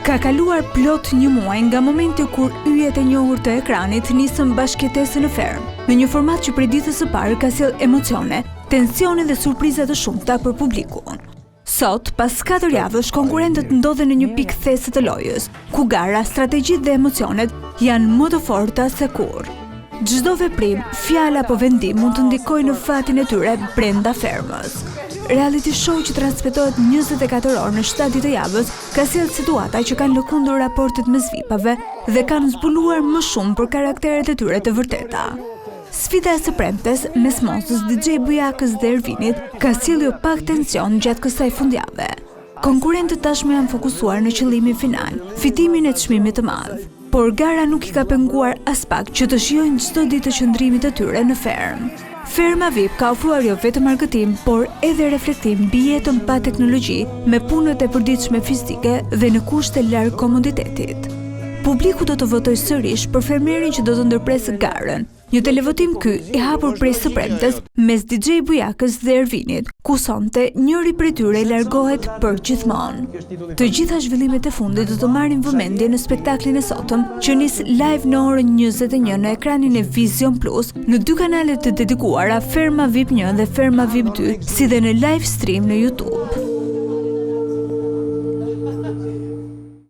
Ka kaluar plot një muaj nga momenti kur yjet e njohur të ekranit nisën bashkëtesën në ferm, në një format që prej ditës së parë ka sjell emocione, tensione dhe surpriza të shumta për publikun. Sot, pas 4 javësh, konkurrentët ndodhen në një pikë thesë të lojës, ku gara, strategjitë dhe emocionet janë më të forta se kurrë. Çdo veprim, fjalë apo vendim mund të ndikojë në fatin e tyre brenda fermës. Reality show që transmetohet 24 orë në 7 ditë të javës ka sjellë situata që kanë lëkundur raportet mes VIP-ave dhe kanë zbuluar më shumë për karakteret e tyre të vërteta. Sfida e së premtes mes Mosës, DJ Bujakës dhe Ervinit ka sjellë jo pak tension gjatë kësaj fundjavë. Konkurrentët tashmë janë fokusuar në qëllimin final, fitimin e çmimit të madh. Por gara nuk I ka penguar as pak që të shijojnë çdo ditë të qëndrimit të tyre në fermë. Ferma VIP ka ofruar jo vetëm argëtim, por edhe reflektim mbi jetën pa teknologji, me punët e përditshme fizike dhe në kushte larg komoditetit. Publiku do të votojë sërish për fermerin që do të ndërpresë garën. Një televotim ky I hapur prej së premtes mes DJ Bujakës dhe Ervinit, ku sonte njëri prej tyre largohet për gjithmonë. Të gjitha zhvillimet e fundit do të marrin vëmendje në spektaklin e sotëm, që nis live në orën 21 në ekranin e Vision Plus, në 2 kanalet të dedikuara Ferma VIP 1 dhe Ferma VIP 2, si dhe në live stream në YouTube.